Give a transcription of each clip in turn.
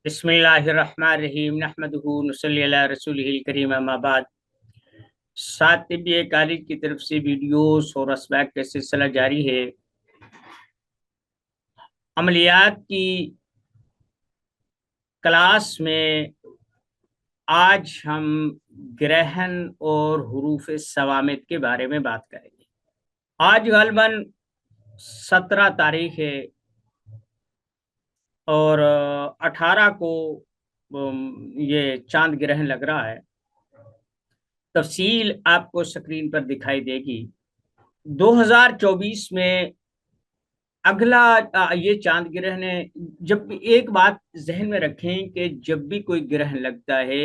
بسم اللہ الرحمن الرحیم نحمدہ نصلی علی رسولہ الکریم اما بعد۔ ساتھ طبی کالج کی طرف سے ویڈیوز اور اسباق کا سلسلہ جاری ہے۔ عملیات کی کلاس میں آج ہم گرہن اور حروف صوامت کے بارے میں بات کریں گے۔ آج غالباً 17 تاریخ ہے اور 18 کو یہ چاند گرہن لگ رہا ہے۔ تفصیل آپ کو سکرین پر دکھائی دے گی۔ 2024 میں اگلا یہ چاند گرہن ہے۔ جب بھی ایک بات ذہن میں رکھیں کہ جب بھی کوئی گرہن لگتا ہے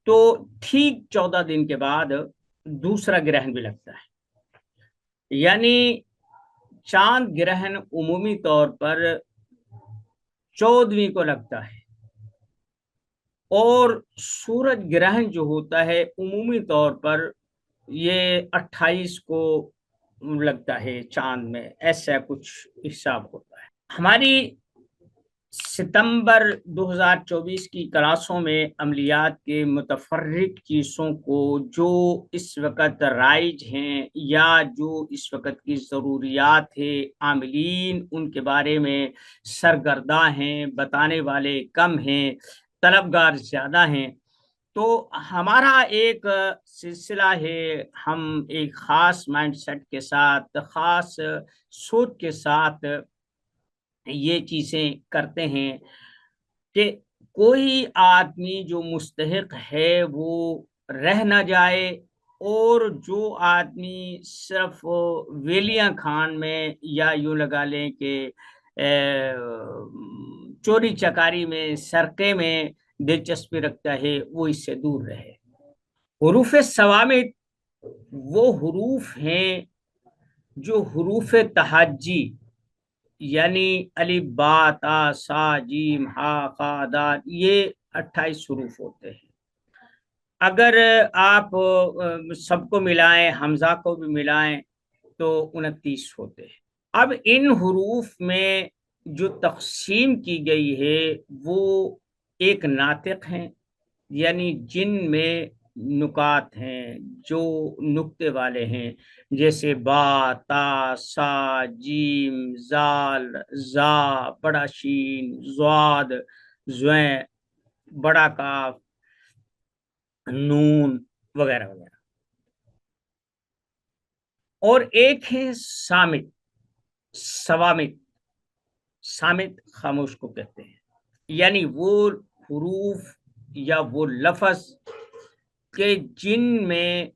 تو ٹھیک 14 دن کے بعد دوسرا گرہن بھی لگتا ہے، یعنی چاند گرہن عمومی طور پر 14ویں کو لگتا ہے اور سورج گرہن جو ہوتا ہے عمومی طور پر یہ 28 کو لگتا ہے چاند میں، ایسا کچھ حساب ہوتا ہے۔ ہماری ستمبر 2024 کی کلاسوں میں عملیات کے متفرق چیزوں کو جو اس وقت رائج ہیں یا جو اس وقت کی ضروریات ہے، عاملین ان کے بارے میں سرگرداں ہیں، بتانے والے کم ہیں، طلبگار زیادہ ہیں، تو ہمارا ایک سلسلہ ہے، ہم ایک خاص مائنڈ سیٹ کے ساتھ، خاص سوچ کے ساتھ یہ چیزیں کرتے ہیں کہ کوئی آدمی جو مستحق ہے وہ رہ نہ جائے، اور جو آدمی صرف ویلیاں خان میں یا یوں لگا لیں کہ چوری چکاری میں، سرقے میں دلچسپی رکھتا ہے، وہ اس سے دور رہے۔ حروف صوامت وہ حروف ہیں جو حروف تہجی، یعنی الف با تا سا جیم ہا قا دال، یہ 28 حروف ہوتے ہیں۔ اگر آپ سب کو ملائیں، حمزہ کو بھی ملائیں تو 29 ہوتے ہیں۔ اب ان حروف میں جو تقسیم کی گئی ہے وہ ایک ناطق ہیں، یعنی جن میں نکات ہیں، جو نقطے والے ہیں، جیسے با، تا، سا، جیم، زال، زا، بڑا شین، زواد، زویں، بڑا کاف، نون وغیرہ وغیرہ۔ اور ایک ہے سامت، صوامت۔ سامت خاموش کو کہتے ہیں، یعنی وہ حروف یا وہ لفظ کہ جن میں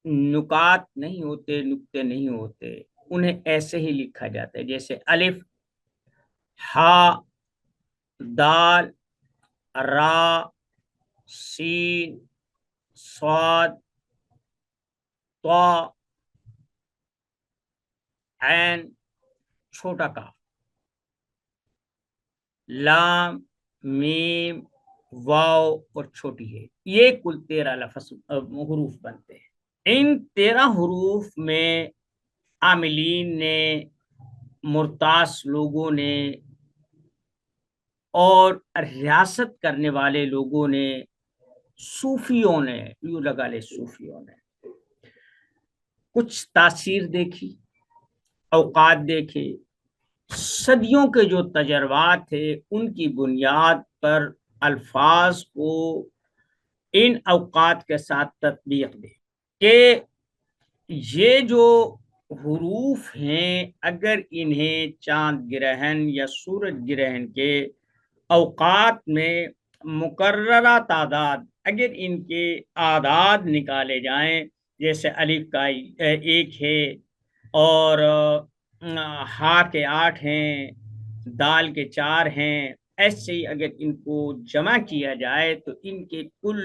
نکات نہیں ہوتے، نقطے نہیں ہوتے، انہیں ایسے ہی لکھا جاتا ہے، جیسے الف، ہا، دال، را، سین، صاد، طا، عین، چھوٹا کاف، لام، میم، واو اور چھوٹی ہے۔ یہ کل 13 لفظ حروف بنتے ہیں۔ ان 13 حروف میں عاملین نے، مرتاس لوگوں نے اور ریاست کرنے والے لوگوں نے، صوفیوں نے، یوں لگا لے صوفیوں نے کچھ تاثیر دیکھی، اوقات دیکھے، صدیوں کے جو تجربات تھے ان کی بنیاد پر الفاظ کو ان اوقات کے ساتھ تطبیق دے کہ یہ جو حروف ہیں اگر انہیں چاند گرہن یا سورج گرہن کے اوقات میں مقررہ تعداد، اگر ان کے اعداد نکالے جائیں، جیسے الف کا 1 ہے اور ہا کے 8 ہیں، دال کے 4 ہیں، ایسے ہی اگر ان کو جمع کیا جائے تو ان کے کل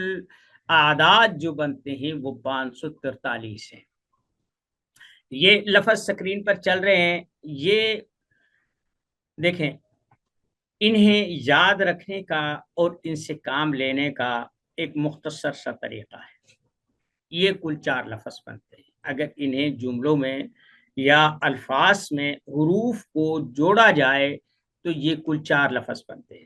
اعداد جو بنتے ہیں وہ 543 ہیں۔ یہ لفظ سکرین پر چل رہے ہیں، یہ دیکھیں، انہیں یاد رکھنے کا اور ان سے کام لینے کا ایک مختصر سا طریقہ ہے۔ یہ کل 4 لفظ بنتے ہیں۔ اگر انہیں جملوں میں یا الفاظ میں حروف کو جوڑا جائے تو یہ کل 4 لفظ بنتے ہیں۔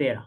13।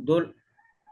2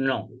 9।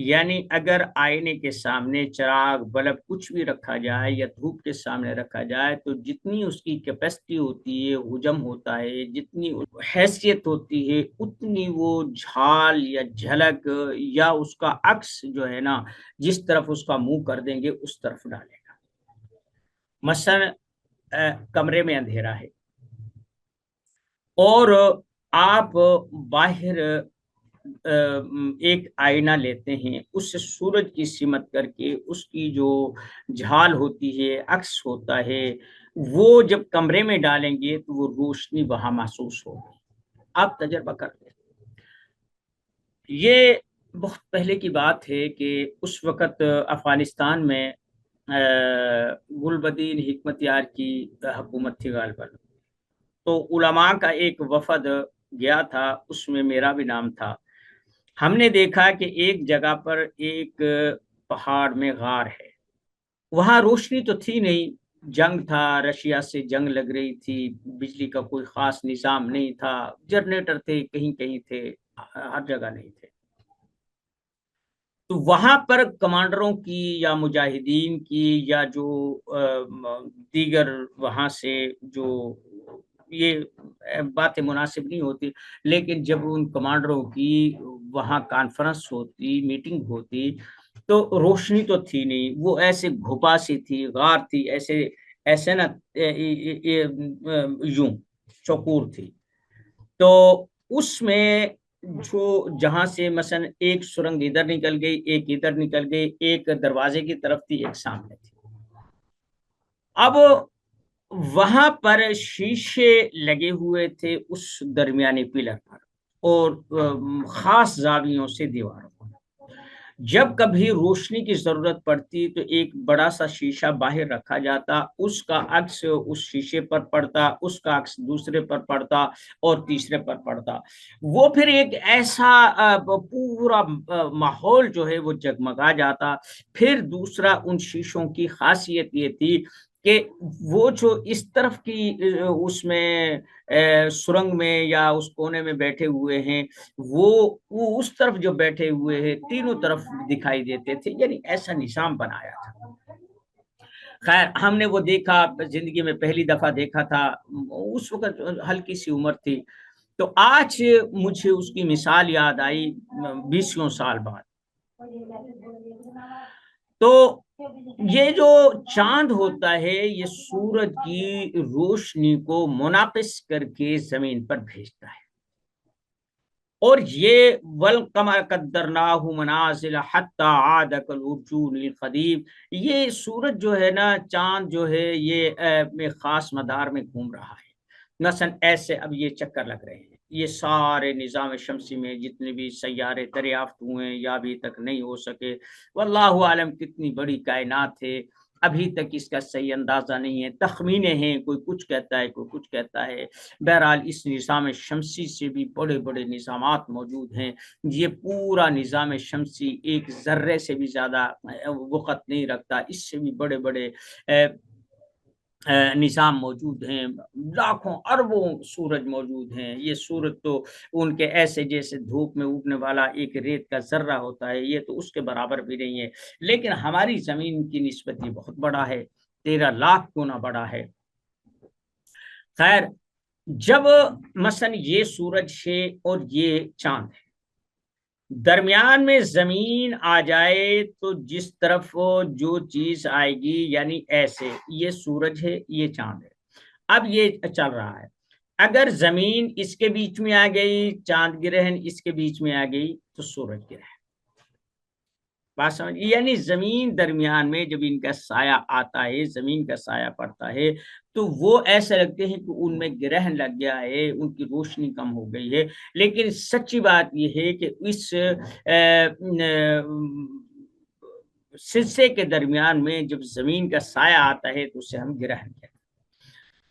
یعنی اگر آئینے کے سامنے چراغ بلب کچھ بھی رکھا جائے یا دھوپ کے سامنے رکھا جائے تو جتنی اس کی کیپیسٹی ہوتی ہے، حجم ہوتا ہے، جتنی حیثیت ہوتی ہے، اتنی وہ جھال یا جھلک یا اس کا عکس جو ہے نا، جس طرف اس کا منہ کر دیں گے اس طرف ڈالے گا۔ مثلا کمرے میں اندھیرا ہے اور آپ باہر ایک آئینہ لیتے ہیں، اس سے سورج کی سمت کر کے اس کی جو جھال ہوتی ہے، عکس ہوتا ہے، وہ جب کمرے میں ڈالیں گے تو وہ روشنی وہاں محسوس ہوگی۔ آپ تجربہ کر لیں۔ یہ بہت پہلے کی بات ہے کہ اس وقت افغانستان میں گلبدین حکمت یار کی حکومت تھی غالباً، تو علماء کا ایک وفد گیا تھا، اس میں میرا بھی نام تھا۔ ہم نے دیکھا کہ ایک جگہ پر ایک پہاڑ میں غار ہے، وہاں روشنی تو تھی نہیں، جنگ تھا، رشیا سے جنگ لگ رہی تھی، بجلی کا کوئی خاص نظام نہیں تھا، جنریٹر تھے کہیں کہیں تھے، ہر جگہ نہیں تھے۔ تو وہاں پر کمانڈروں کی یا مجاہدین کی یا جو دیگر وہاں سے جو، یہ باتیں مناسب نہیں ہوتی، لیکن جب ان کمانڈروں کی وہاں کانفرنس ہوتی، میٹنگ ہوتی، تو روشنی تو تھی نہیں، وہ ایسے گھپا سی تھی، غار تھی، ایسے ایسے نا یوں چکور تھی۔ تو اس میں جو جہاں سے مثلا ایک سرنگ ادھر نکل گئی، ایک ادھر نکل گئی، ایک دروازے کی طرف تھی، ایک سامنے تھی۔ اب وہاں پر شیشے لگے ہوئے تھے اس درمیانی پلر پر اور خاص زاویوں سے دیواروں پر۔ جب کبھی روشنی کی ضرورت پڑتی تو ایک بڑا سا شیشہ باہر رکھا جاتا، اس کا عکس اس شیشے پر پڑتا، اس کا عکس دوسرے پر پڑتا اور تیسرے پر پڑتا۔ وہ پھر ایک ایسا پورا ماحول جو ہے وہ جگمگا جاتا۔ پھر دوسرا ان شیشوں کی خاصیت یہ تھی کہ وہ جو اس طرف کی اس میں سرنگ میں یا اس کونے میں بیٹھے ہوئے ہیں، وہ اس طرف جو بیٹھے ہوئے ہیں تینوں طرف دکھائی دیتے تھے، یعنی ایسا نظام بنایا تھا۔ خیر ہم نے وہ دیکھا، زندگی میں پہلی دفعہ دیکھا تھا، اس وقت ہلکی سی عمر تھی۔ تو آج مجھے اس کی مثال یاد آئی 20 سال بعد۔ تو یہ جو چاند ہوتا ہے یہ سورج کی روشنی کو منعکس کر کے زمین پر بھیجتا ہے، اور یہ والقمر قدرناہ منازل حتی عاد کالعرجون القدیم، یہ سورج جو ہے نا، چاند جو ہے یہ خاص مدار میں گھوم رہا ہے۔ مثلا ایسے اب یہ چکر لگ رہے ہیں، یہ سارے نظام شمسی میں جتنے بھی سیارے دریافت ہوئے ہیں یا ابھی تک نہیں ہو سکے، واللہ عالم کتنی بڑی کائنات ہے، ابھی تک اس کا صحیح اندازہ نہیں ہے، تخمینے ہیں، کوئی کچھ کہتا ہے، کوئی کچھ کہتا ہے۔ بہرحال اس نظام شمسی سے بھی بڑے بڑے نظامات موجود ہیں، یہ پورا نظام شمسی ایک ذرے سے بھی زیادہ وقت نہیں رکھتا، اس سے بھی بڑے بڑے نظام موجود ہیں، لاکھوں اربوں سورج موجود ہیں۔ یہ سورج تو ان کے ایسے جیسے دھوپ میں اگنے والا ایک ریت کا ذرہ ہوتا ہے، یہ تو اس کے برابر بھی نہیں ہے، لیکن ہماری زمین کی نسبت یہ بہت بڑا ہے، 13 لاکھ گنا بڑا ہے۔ خیر جب مثلا یہ سورج ہے اور یہ چاند ہے، درمیان میں زمین آ جائے تو جس طرف جو چیز آئے گی، یعنی ایسے یہ سورج ہے، یہ چاند ہے، اب یہ چل رہا ہے، اگر زمین اس کے بیچ میں آ گئی، چاند گرہن اس کے بیچ میں آ گئی تو سورج گرہن، بات سمجھ، یعنی زمین درمیان میں جب ان کا سایہ آتا ہے، زمین کا سایہ پڑتا ہے تو وہ ایسے لگتے ہیں کہ ان میں گرہن لگ گیا ہے، ان کی روشنی کم ہو گئی ہے، لیکن سچی بات یہ ہے کہ اس سلسلے کے درمیان میں جب زمین کا سایہ آتا ہے تو اسے ہم گرہن کہتے ہیں،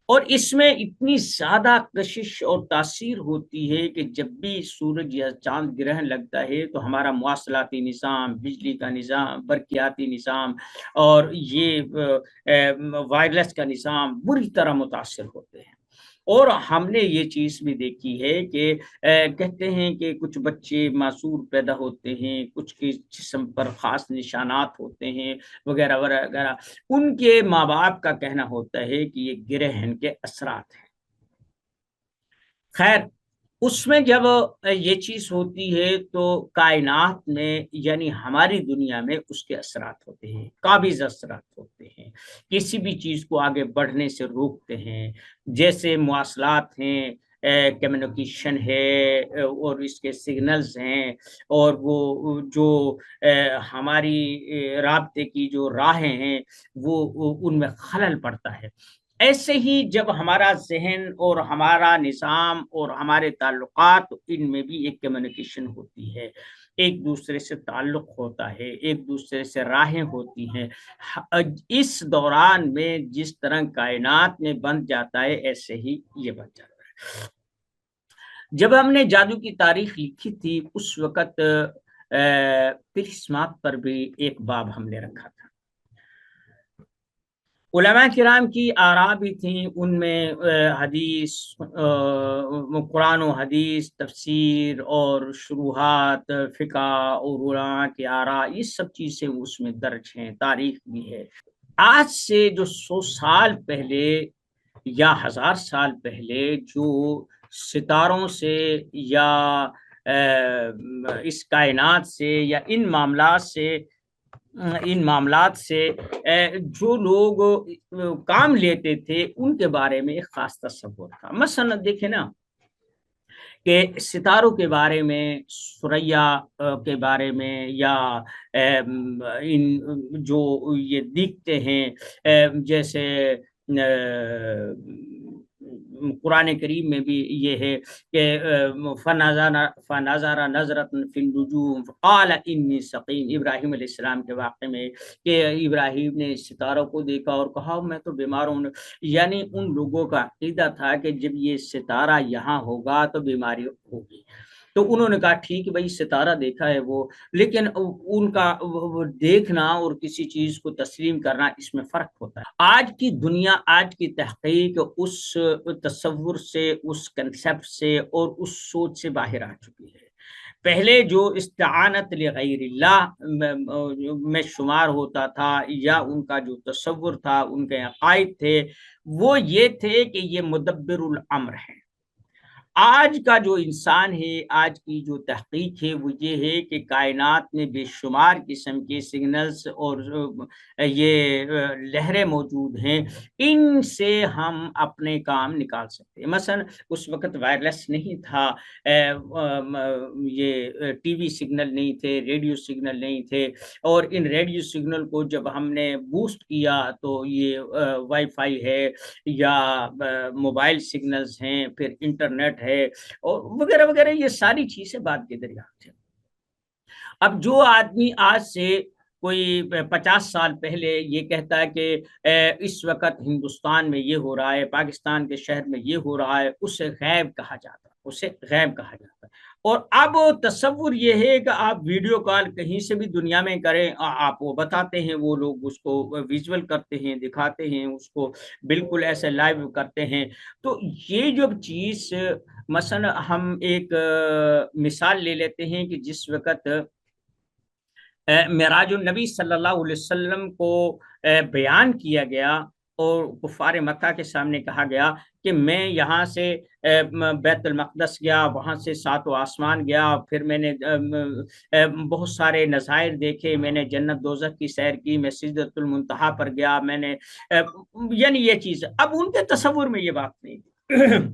اور اس میں اتنی زیادہ کشش اور تاثیر ہوتی ہے کہ جب بھی سورج یا چاند گرہن لگتا ہے تو ہمارا مواصلاتی نظام، بجلی کا نظام، برقیاتی نظام اور یہ وائرلیس کا نظام بری طرح متاثر ہوتے ہیں، اور ہم نے یہ چیز بھی دیکھی ہے کہ کہتے ہیں کہ کچھ بچے معذور پیدا ہوتے ہیں، کچھ کے جسم پر خاص نشانات ہوتے ہیں وغیرہ وغیرہ، ان کے ماں باپ کا کہنا ہوتا ہے کہ یہ گرہن کے اثرات ہیں۔ خیر، اس میں جب یہ چیز ہوتی ہے تو کائنات میں یعنی ہماری دنیا میں اس کے اثرات ہوتے ہیں، قابض اثرات ہوتے ہیں، کسی بھی چیز کو آگے بڑھنے سے روکتے ہیں، جیسے مواصلات ہیں، کمیونیکیشن ہے، اور اس کے سگنلز ہیں، اور وہ جو ہماری رابطے کی جو راہیں ہیں وہ ان میں خلل پڑتا ہے۔ ایسے ہی جب ہمارا ذہن اور ہمارا نظام اور ہمارے تعلقات، ان میں بھی ایک کمیونیکیشن ہوتی ہے، ایک دوسرے سے تعلق ہوتا ہے، ایک دوسرے سے راہیں ہوتی ہیں، اس دوران میں جس طرح کائنات میں بن جاتا ہے ایسے ہی یہ بن جاتا ہے۔ جب ہم نے جادو کی تاریخ لکھی تھی اس وقت کرسمات پر بھی ایک باب ہم نے رکھا تھا۔ علماء کرام کی آراء بھی تھیں، ان میں حدیث، قرآن و حدیث، تفسیر اور شروحات، فقہ اور علماء کی آراء، یہ سب چیزیں اس میں درج ہیں، تاریخ بھی ہے۔ آج سے جو 100 سال پہلے یا 1000 سال پہلے جو ستاروں سے یا اس کائنات سے یا ان معاملات سے جو لوگ کام لیتے تھے ان کے بارے میں ایک خاص تصور تھا۔ مثلا دیکھیں نا کہ ستاروں کے بارے میں، ثریا کے بارے میں، یا ان جو یہ دیکھتے ہیں، جیسے قرآن کریم میں بھی یہ ہے کہ فَنَظَرَ نَظْرَةً فِي النُّجُومِ فَقَالَ إِنِّي سَقِيمٌ، ابراہیم علیہ السلام کے واقعے میں کہ ابراہیم نے ستاروں کو دیکھا اور کہا میں تو بیمار ہوں۔ یعنی ان لوگوں کا عقیدہ تھا کہ جب یہ ستارہ یہاں ہوگا تو بیماری ہوگی، تو انہوں نے کہا ٹھیک ہے بھائی، ستارہ دیکھا ہے وہ، لیکن ان کا دیکھنا اور کسی چیز کو تسلیم کرنا اس میں فرق ہوتا ہے۔ آج کی دنیا، آج کی تحقیق اس تصور سے، اس کنسیپٹ سے اور اس سوچ سے باہر آ چکی ہے۔ پہلے جو استعانت لغیر اللہ میں شمار ہوتا تھا، یا ان کا جو تصور تھا، ان کے عقائد تھے، وہ یہ تھے کہ یہ مدبر الامر ہے۔ آج کا جو انسان ہے، آج کی جو تحقیق ہے وہ یہ ہے کہ کائنات میں بے شمار قسم کے سگنلز اور یہ لہریں موجود ہیں، ان سے ہم اپنے کام نکال سکتے ہیں۔ مثلا اس وقت وائرلیس نہیں تھا، یہ ٹی وی سگنل نہیں تھے، ریڈیو سگنل نہیں تھے، اور ان ریڈیو سگنل کو جب ہم نے بوسٹ کیا تو یہ وائی فائی ہے، یا موبائل سگنلز ہیں، پھر انٹرنیٹ ہے، اور وغیرہ وغیرہ، یہ ساری چیزیں بعد کے دریافت ہیں۔ اب جو آدمی آج سے کوئی 50 سال پہلے یہ کہتا ہے کہ اس وقت ہندوستان میں یہ ہو رہا ہے، پاکستان کے شہر میں یہ ہو رہا ہے، اسے غیب کہا جاتا ہے، اسے غیب کہا جاتا ہے۔ اور اب تصور یہ ہے کہ آپ ویڈیو کال کہیں سے بھی دنیا میں کریں، آپ وہ بتاتے ہیں، وہ لوگ اس کو ویژول کرتے ہیں، دکھاتے ہیں، اس کو بالکل ایسے لائیو کرتے ہیں۔ تو یہ جو چیز، مثلا ہم ایک مثال لے لیتے ہیں کہ جس وقت معراج النبی صلی اللہ علیہ وسلم کو بیان کیا گیا اور کفار مکہ کے سامنے کہا گیا کہ میں یہاں سے بیت المقدس گیا، وہاں سے 7 آسمان گیا، پھر میں نے بہت سارے نظائر دیکھے، میں نے جنت دوزخ کی سیر کی، میں سدرۃ المنتہا پر گیا، میں نے یعنی یہ چیز، اب ان کے تصور میں یہ بات نہیں تھی۔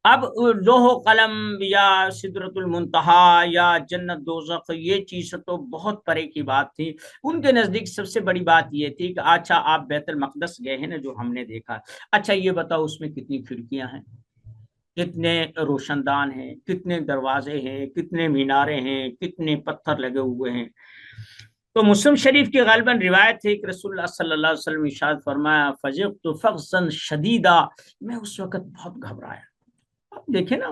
اب لوح و قلم یا سدرۃ المنتہا یا جنت دوزخ، یہ چیز تو بہت پرے کی بات تھی۔ ان کے نزدیک سب سے بڑی بات یہ تھی کہ اچھا آپ بیت المقدس گئے ہیں نا، جو ہم نے دیکھا، اچھا یہ بتاؤ اس میں کتنی کھڑکیاں ہیں، کتنے روشن دان ہیں، کتنے دروازے ہیں، کتنے مینارے ہیں، کتنے پتھر لگے ہوئے ہیں۔ تو مسلم شریف کی غالباً روایت ہے کہ رسول اللہ صلی اللہ علیہ وسلم ارشاد فرمایا فزعت فزعا شدیدا، میں اس وقت بہت گھبرایا، آپ دیکھیں نا،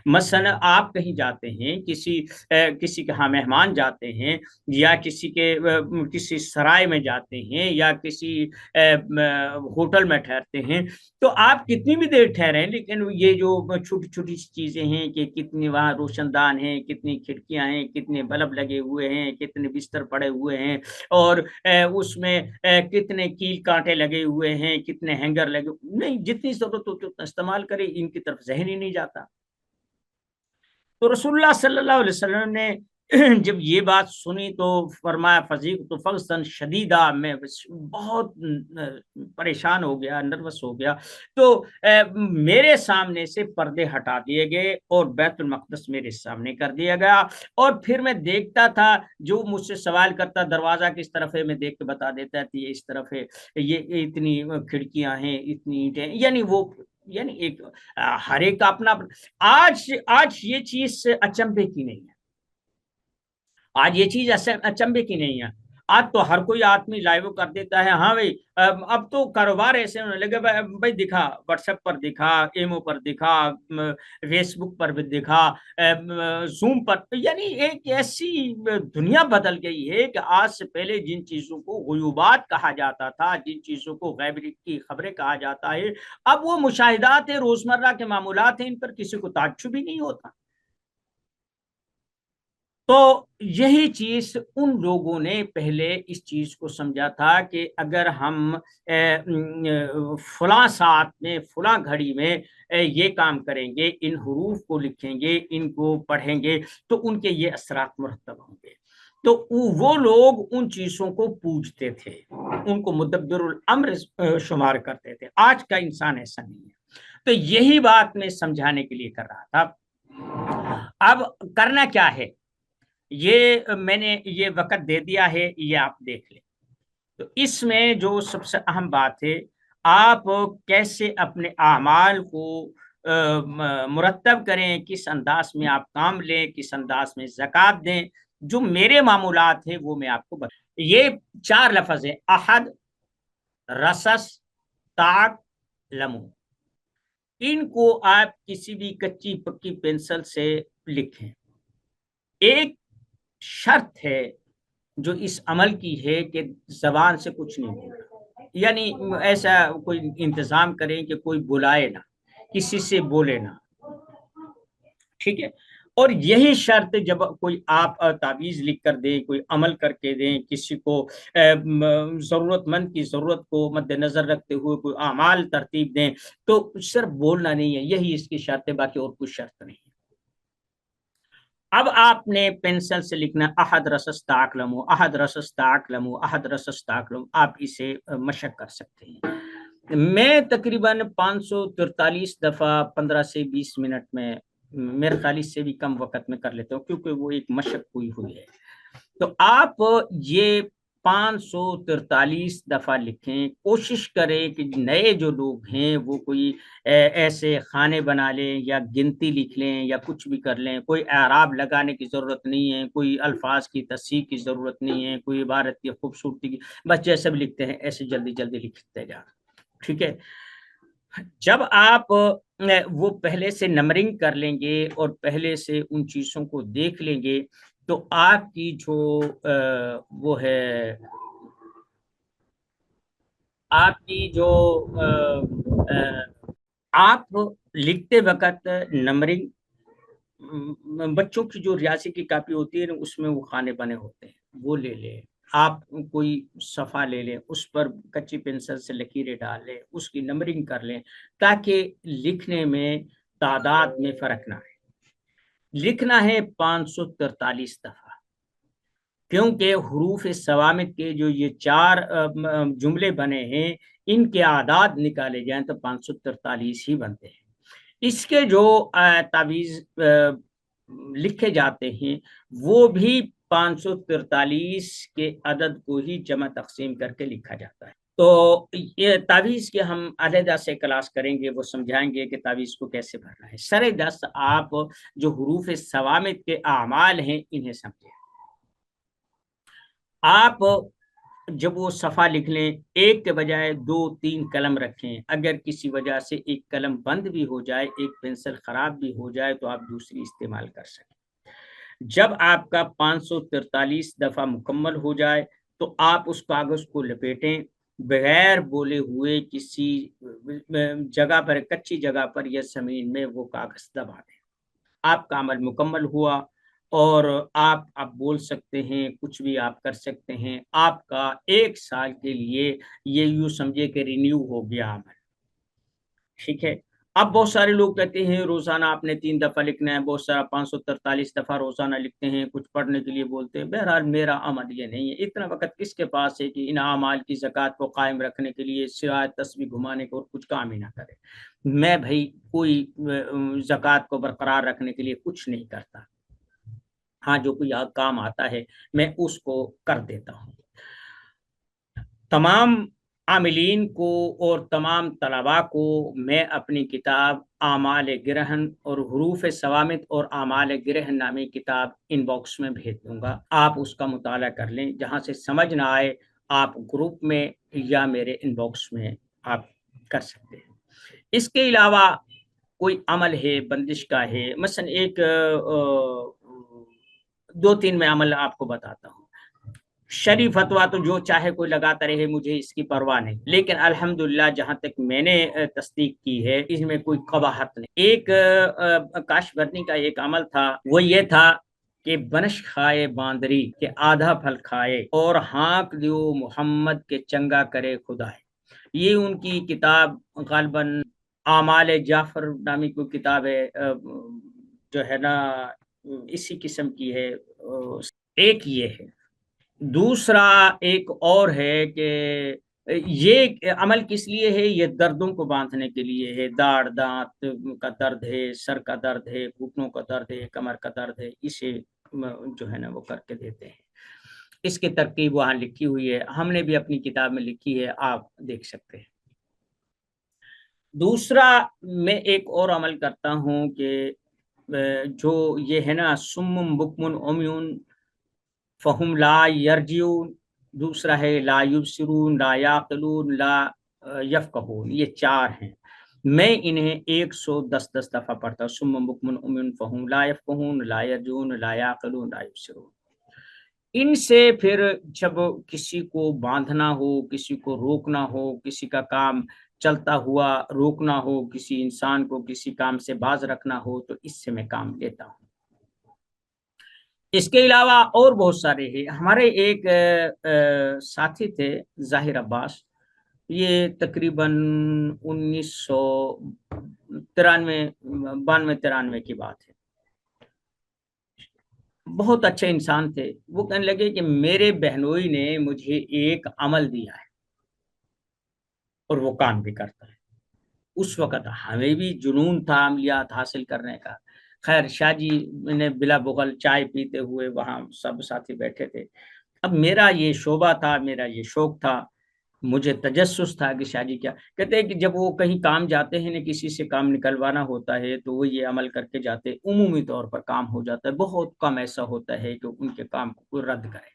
مثلا آپ کہیں جاتے ہیں، کسی کے ہاں مہمان جاتے ہیں، یا کسی سرائے میں جاتے ہیں، یا کسی ہوٹل میں ٹھہرتے ہیں، تو آپ کتنی بھی دیر ٹھہرے، لیکن یہ جو چھوٹی چھوٹی چیزیں ہیں کہ کتنی وہاں روشن دان ہیں، کتنی کھڑکیاں ہیں، کتنے بلب لگے ہوئے ہیں، کتنے بستر پڑے ہوئے ہیں، اور اس میں کتنے کیل کانٹے لگے ہوئے ہیں، کتنے ہینگر لگے، نہیں، جتنی ضرورت ہو اتنا استعمال کرے، ان کی طرف ذہن ہی نہیں جاتا۔ تو رسول اللہ صلی اللہ علیہ وسلم نے جب یہ بات سنی تو فرمایا فضیق تو فغصن شدیدہ، میں بہت پریشان ہو گیا، نروس ہو گیا، تو میرے سامنے سے پردے ہٹا دیے گئے اور بیت المقدس میرے سامنے کر دیا گیا، اور پھر میں دیکھتا تھا، جو مجھ سے سوال کرتا دروازہ کس طرف ہے، میں دیکھ کے بتا دیتا تھا یہ اس طرف ہے، یہ اتنی کھڑکیاں ہیں، اتنی اینٹیں، یعنی ایک ہر ایک کا اپنا۔ آج یہ چیز اچنبے کی نہیں ہے، آج یہ چیز اچنبے کی نہیں ہے، آج تو ہر کوئی آدمی لائیو کر دیتا ہے، ہاں بھائی اب تو کاروبار ایسے ہونے لگے، بھائی دکھا واٹس ایپ پر، دکھا ایمو پر، دکھا فیس بک پر بھی، دکھا زوم پر، یعنی ایک ایسی دنیا بدل گئی ہے کہ آج سے پہلے جن چیزوں کو غیوبات کہا جاتا تھا، جن چیزوں کو غیب کی خبریں کہا جاتا ہے، اب وہ مشاہدات ہیں، روزمرہ کے معمولات ہیں، ان پر کسی کو تعجب ہی نہیں ہوتا۔ تو یہی چیز ان لوگوں نے پہلے اس چیز کو سمجھا تھا کہ اگر ہم فلاں ساتھ میں، فلاں گھڑی میں یہ کام کریں گے، ان حروف کو لکھیں گے، ان کو پڑھیں گے، تو ان کے یہ اثرات مرتب ہوں گے۔ تو وہ لوگ ان چیزوں کو پوجتے تھے، ان کو مدبر الامر شمار کرتے تھے۔ آج کا انسان ایسا نہیں ہے۔ تو یہی بات میں سمجھانے کے لیے کر رہا تھا۔ اب کرنا کیا ہے، یہ میں نے یہ وقت دے دیا ہے، یہ آپ دیکھ لیں۔ تو اس میں جو سب سے اہم بات ہے، آپ کیسے اپنے اعمال کو مرتب کریں، کس انداز میں آپ کام لیں، کس انداز میں زکوٰۃ دیں، جو میرے معمولات ہیں وہ میں آپ کو بتا۔ یہ 4 لفظ ہیں: احد، رسس، طاق، لمو۔ ان کو آپ کسی بھی کچی پکی پینسل سے لکھیں۔ ایک شرط ہے جو اس عمل کی ہے کہ زبان سے کچھ نہیں بولنا، یعنی ایسا کوئی انتظام کریں کہ کوئی بلائے نہ، کسی سے بولے نہ، ٹھیک ہے۔ اور یہی شرط جب کوئی آپ تعویذ لکھ کر دیں، کوئی عمل کر کے دیں، کسی کو ضرورت مند کی ضرورت کو مد نظر رکھتے ہوئے کوئی اعمال ترتیب دیں، تو صرف بولنا نہیں ہے، یہی اس کی شرط ہے، باقی اور کوئی شرط نہیں ہے۔ اب آپ نے پینسل سے لکھنا احد رسس تاکلمو، احد رسس تاکلمو، احد رسس تاکلمو، آپ اسے مشق کر سکتے ہیں۔ میں تقریباً 543 دفعہ 15 سے 20 منٹ میں، میرے خیال سے بھی کم وقت میں کر لیتا ہوں، کیونکہ وہ ایک مشق ہوئی ہے۔ تو آپ یہ 543 دفعہ لکھیں، کوشش کریں کہ نئے جو لوگ ہیں وہ کوئی ایسے خانے بنا لیں، یا گنتی لکھ لیں، یا کچھ بھی کر لیں، کوئی اعراب لگانے کی ضرورت نہیں ہے، کوئی الفاظ کی تصحیح کی ضرورت نہیں ہے، کوئی عبارت کی خوبصورتی کی، بس جیسے بھی لکھتے ہیں ایسے جلدی جلدی لکھتے جائیں، ٹھیک ہے۔ جب آپ وہ پہلے سے نمبرنگ کر لیں گے اور پہلے سے ان چیزوں کو دیکھ لیں گے، تو آپ کی جو وہ ہے، آپ کی جو آپ لکھتے وقت نمبرنگ، بچوں کی جو ریاضی کی کاپی ہوتی ہے نا، اس میں وہ خانے بنے ہوتے ہیں، وہ لے لیں۔ آپ کوئی صفحہ لے لیں، اس پر کچی پینسل سے لکیریں ڈال لیں، اس کی نمبرنگ کر لیں، تاکہ لکھنے میں تعداد میں فرق نہ آئے۔ لکھنا ہے 543 دفعہ، کیونکہ حروف صوامت کے جو یہ 4 جملے بنے ہیں، ان کے اعداد نکالے جائیں تو 543 ہی بنتے ہیں۔ اس کے جو تعویذ لکھے جاتے ہیں وہ بھی 543 کے عدد کو ہی جمع تقسیم کر کے لکھا جاتا ہے۔ تو یہ تعویذ کے ہم علیحدہ سے کلاس کریں گے، وہ سمجھائیں گے کہ تعویذ کو کیسے بھرنا ہے۔ سر دست آپ جو حروف صوامت کے اعمال ہیں انہیں سمجھیں۔ آپ جب وہ صفحہ لکھ لیں ایک کے بجائے 2-3 قلم رکھیں. اگر کسی وجہ سے ایک قلم بند بھی ہو جائے، ایک پنسل خراب بھی ہو جائے تو آپ دوسری استعمال کر سکیں. جب آپ کا 543 دفعہ مکمل ہو جائے تو آپ اس کاغذ کو لپیٹیں، بغیر بولے ہوئے کسی جگہ پر، کچی جگہ پر یا زمین میں وہ کاغذ دبا دیں. آپ کا عمل مکمل ہوا اور آپ اب بول سکتے ہیں، کچھ بھی آپ کر سکتے ہیں. آپ کا 1 سال کے لیے یہ یوں سمجھے کہ رینیو ہو گیا عمل. ٹھیک ہے. اب بہت سارے لوگ کہتے ہیں روزانہ آپ نے 3 دفعہ لکھنا ہے، بہت سارا 543 دفعہ روزانہ لکھتے ہیں، کچھ پڑھنے کے لیے بولتے ہیں. بہرحال میرا عمل یہ نہیں ہے. اتنا وقت کس کے پاس ہے کہ ان اعمال کی زکوٰۃ کو قائم رکھنے کے لیے سوائے تسبیح گھمانے کو اور کچھ کام ہی نہ کرے. میں بھائی کوئی زکوٰۃ کو برقرار رکھنے کے لیے کچھ نہیں کرتا. ہاں جو کوئی کام آتا ہے میں اس کو کر دیتا ہوں. تمام عاملین کو اور تمام طلباء کو میں اپنی کتاب اعمال گرہن اور حروف ثوامت اور اعمال گرہن نامی کتاب ان باکس میں بھیج دوں گا. آپ اس کا مطالعہ کر لیں. جہاں سے سمجھ نہ آئے آپ گروپ میں یا میرے ان باکس میں آپ کر سکتے ہیں. اس کے علاوہ کوئی عمل ہے بندش کا ہے، مثلا ایک 2-3 میں عمل آپ کو بتاتا ہوں. شرعی فتویٰ تو جو چاہے کوئی لگاتا رہے، مجھے اس کی پرواہ نہیں، لیکن الحمدللہ جہاں تک میں نے تصدیق کی ہے اس میں کوئی قباحت نہیں. ایک کاش برنی کا ایک عمل تھا، وہ یہ تھا کہ بنش کھائے باندری کہ آدھا پھل کھائے، اور ہانک دیو محمد کے چنگا کرے خدا ہے. یہ ان کی کتاب غالباً اعمال جعفر نامی کوئی کتاب ہے، جو ہے نا اسی قسم کی ہے. ایک یہ ہے. دوسرا ایک اور ہے کہ یہ عمل کس لیے ہے؟ یہ دردوں کو باندھنے کے لیے ہے. داڑھ دانت کا درد ہے، سر کا درد ہے، گھٹنوں کا درد ہے، کمر کا درد ہے، اسے جو ہے نا وہ کر کے دیتے ہیں. اس کی ترکیب وہاں لکھی ہوئی ہے، ہم نے بھی اپنی کتاب میں لکھی ہے، آپ دیکھ سکتے ہیں. دوسرا میں ایک اور عمل کرتا ہوں کہ جو یہ ہے نا سمم بکمن عمیون فہم لا یرجعون، دوسرا ہے لا یبصرون، لا یعقلون، لا یفقہون. یہ 4 ہیں. میں انہیں 110 دفعہ پڑھتا ہوں. سمم بکمن عمیون فہم لا یفقہون، لا یرجعون، لا یعقلون، لا یبصرون. ان سے پھر جب کسی کو باندھنا ہو، کسی کو روکنا ہو، کسی کا کام چلتا ہوا روکنا ہو، کسی انسان کو کسی کام سے باز رکھنا ہو، تو اس سے میں کام لیتا ہوں. اس کے علاوہ اور بہت سارے ہیں. ہمارے ایک ساتھی تھے ظاہر عباس، یہ تقریباً 1993 کی بات ہے. بہت اچھے انسان تھے. وہ کہنے لگے کہ میرے بہنوئی نے مجھے ایک عمل دیا ہے اور وہ کام بھی کرتا ہے. اس وقت ہمیں بھی جنون تھا عملیات حاصل کرنے کا. خیر شاہ جی نے بلا بغل چائے پیتے ہوئے وہاں سب ساتھی بیٹھے تھے. اب میرا یہ شعبہ تھا، میرا یہ شوق تھا، مجھے تجسس تھا کہ شاہ جی کیا کہتے ہیں کہ جب وہ کہیں کام جاتے ہیں نا، کسی سے کام نکلوانا ہوتا ہے تو وہ یہ عمل کر کے جاتے. عمومی طور پر کام ہو جاتا ہے، بہت کم ایسا ہوتا ہے کہ ان کے کام کو کوئی رد کرے.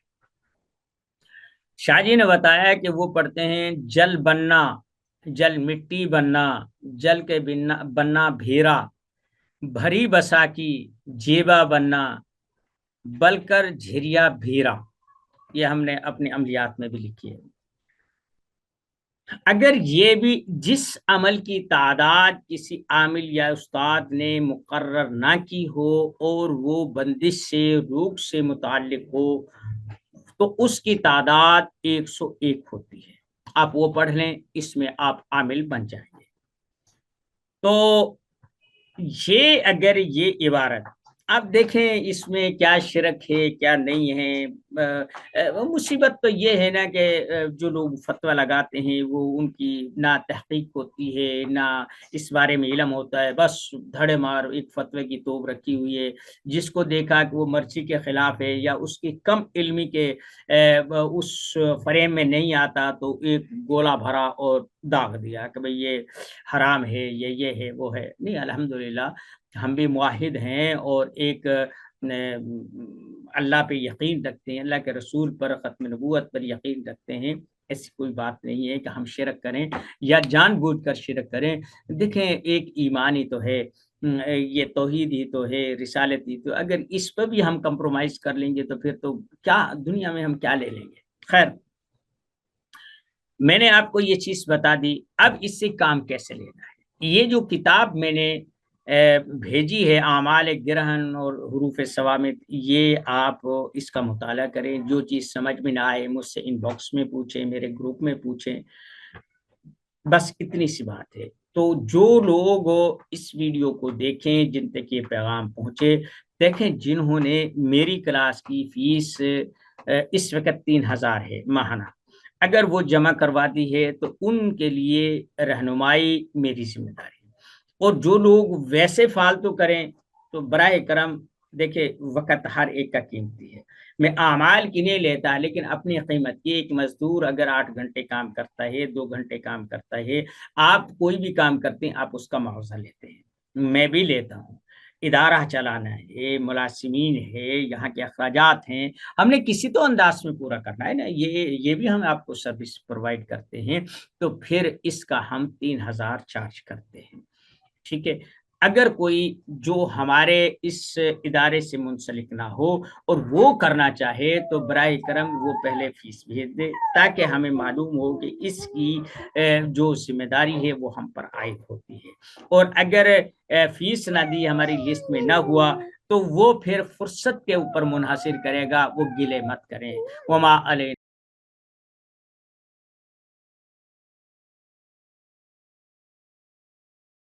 شاہ جی نے بتایا کہ وہ پڑھتے ہیں جل بننا، جل مٹی بننا، جل کے بننا بھیرا، بھری بسا کی جیبا بننا، بل کر جھریا بھیرا. یہ ہم نے اپنے عملیات میں بھی لکھی ہے. اگر یہ بھی جس عمل کی تعداد کسی عامل یا استاد نے مقرر نہ کی ہو اور وہ بندش سے روک سے متعلق ہو تو اس کی تعداد 101 ہوتی ہے. آپ وہ پڑھ لیں، اس میں آپ عامل بن جائیں گے. تو یہ اگر یہ عبارت اب دیکھیں اس میں کیا شرک ہے کیا نہیں ہے. مصیبت تو یہ ہے نا کہ جو لوگ فتویٰ لگاتے ہیں وہ ان کی نہ تحقیق ہوتی ہے، نہ اس بارے میں علم ہوتا ہے. بس دھڑے مار ایک فتوے کی توپ رکھی ہوئی ہے. جس کو دیکھا کہ وہ مرضی کے خلاف ہے یا اس کی کم علمی کے اس فریم میں نہیں آتا تو ایک گولا بھرا اور داغ دیا کہ بھئی یہ حرام ہے، یہ ہے وہ ہے. نہیں، الحمدللہ ہم بھی موحد ہیں اور ایک اللہ پہ یقین رکھتے ہیں، اللہ کے رسول پر، ختم نبوت پر یقین رکھتے ہیں، ایسی کوئی بات نہیں ہے کہ ہم شرک کریں یا جان بوجھ کر شرک کریں۔ دیکھیں ایک ایمان ہی تو ہے، یہ توحید ہی تو ہے، رسالت ہی تو، اگر اس پہ بھی ہم کمپرومائز کر لیں گے تو پھر تو کیا دنیا میں ہم کیا لے لیں گے۔ خیر، میں نے آپ کو یہ چیز بتا دی، اب اس سے کام کیسے لینا ہے۔ یہ جو کتاب میں نے بھیجی ہے اعمال گرہن اور حروف ثوابت، یہ آپ اس کا مطالعہ کریں، جو چیز سمجھ میں نہ آئے مجھ سے ان باکس میں پوچھیں، میرے گروپ میں پوچھیں، بس اتنی سی بات ہے۔ تو جو لوگ اس ویڈیو کو دیکھیں، جن تک یہ پیغام پہنچے، دیکھیں جنہوں نے میری کلاس کی فیس اس وقت 3000 ہے ماہانہ، اگر وہ جمع کروا دی ہے تو ان کے لیے رہنمائی میری ذمہ داری ہے، اور جو لوگ ویسے فالتو کریں تو براہ کرم دیکھیں وقت ہر ایک کا قیمتی ہے، میں اعمال کی نہیں لیتا، لیکن اپنی قیمت کی، ایک مزدور اگر 8 گھنٹے کام کرتا ہے، 2 گھنٹے کام کرتا ہے، آپ کوئی بھی کام کرتے ہیں آپ اس کا معاوضہ لیتے ہیں، میں بھی لیتا ہوں، ادارہ چلانا ہے، ملازمین ہے، یہاں کے اخراجات ہیں، ہم نے کسی تو انداز میں پورا کرنا ہے نا، یہ بھی ہم آپ کو سروس پرووائڈ کرتے ہیں، تو پھر اس کا ہم 3000 چارج کرتے ہیں، ٹھیک ہے۔ اگر کوئی جو ہمارے اس ادارے سے منسلک نہ ہو اور وہ کرنا چاہے تو براہ کرم وہ پہلے فیس بھیج دے، تاکہ ہمیں معلوم ہو کہ اس کی جو ذمہ داری ہے وہ ہم پر عائد ہوتی ہے، اور اگر فیس نہ دی، ہماری لسٹ میں نہ ہوا، تو وہ پھر فرصت کے اوپر منحصر کرے گا، وہ گلے مت کریں۔ وما علینا